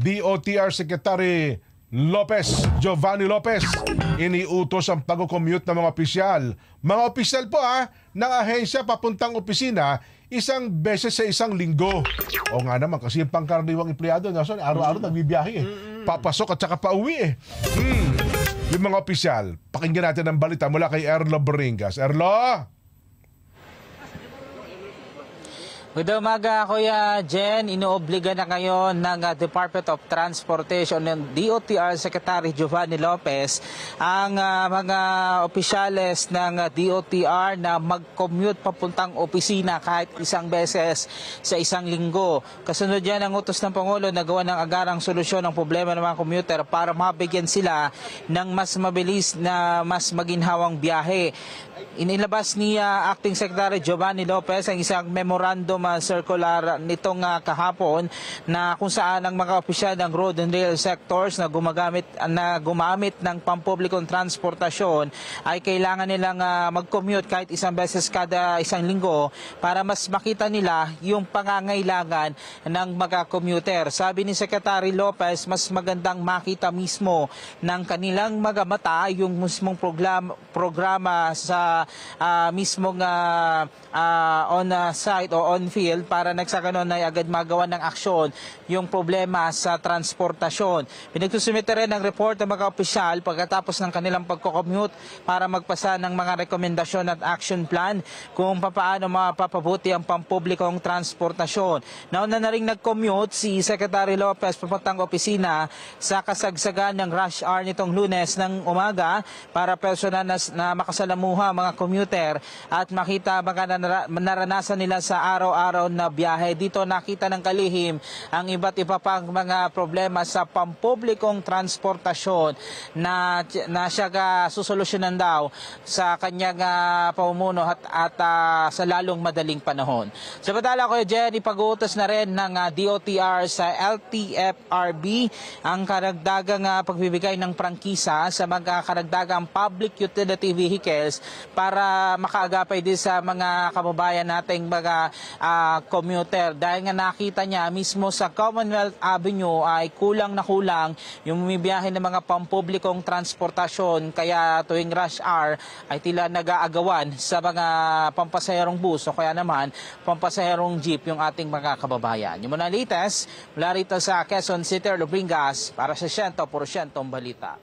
DOTR Secretary Giovanni Lopez, iniutos ang pag-commute ng mga opisyal. Mga opisyal po ng ahensya papuntang opisina isang beses sa isang linggo. O nga naman, kasi yung pangkaraniwang empleyado, araw-araw nagbibiyahe papasok at saka pauwi Yung mga opisyal, pakinggan natin ang balita mula kay Erlo Beringas. Erlo! Good umaga, Kuya Jen. Inoobliga na ngayon ng Department of Transportation ng DOTR Secretary Giovanni Lopez ang mga opisyales ng DOTR na mag-commute papuntang opisina kahit isang beses sa isang linggo. Kasunod yan ang utos ng Pangulo na gawa ng agarang solusyon ng problema ng mga commuter para mabigyan sila ng mas mabilis na mas maginhawang biyahe. Inilabas ni Acting Secretary Giovanni Lopez ang isang memorandum circular nitong kahapon na kung saan ang mga opisyal ng road and rail sectors na gumamit ng pampublikong transportasyon ay kailangan nilang mag-commute kahit isang beses kada isang linggo para mas makita nila yung pangangailangan ng mga commuter. Sabi ni Secretary Lopez, mas magandang makita mismo ng kanilang mga mata yung mismong programa sa mismong on-site o on-field para nagsaganon ay agad magawa ng aksyon yung problema sa transportasyon. Pinagsusumite rin ang report ng mga opisyal pagkatapos ng kanilang pagko-commute para magpasa ng mga rekomendasyon at action plan kung paano mapapabuti ang pampublikong transportasyon. Nauna na rin nag-commute si Secretary Lopez papuntang opisina sa kasagsagan ng rush hour nitong Lunes ng umaga para personal na makasalamuha mga commuter at makita mga naranasan nila sa araw-araw na biyahe. Dito nakita ng kalihim ang iba't iba pang mga problema sa pampublikong transportasyon na siya susolusyonan daw sa kanyang pamumuno at sa lalong madaling panahon. Sa batala ko, Jen, ipag-uutos na rin ng DOTR sa LTFRB ang karagdagang pagbibigay ng prangkisa sa mga karagdagang public utility vehicles para makaagapay din sa mga kababayan nating mga commuter. Dahil nga nakita niya mismo sa Commonwealth Avenue ay kulang na kulang yung bumibiyahe ng mga pampublikong transportasyon, kaya tuwing rush hour ay tila nag-aagawan sa mga pampasaherong bus o kaya naman pampasaherong jeep yung ating mga kababayan. Yung muna latest, mula rito sa Quezon City, Lubringas, para sa 100% balita.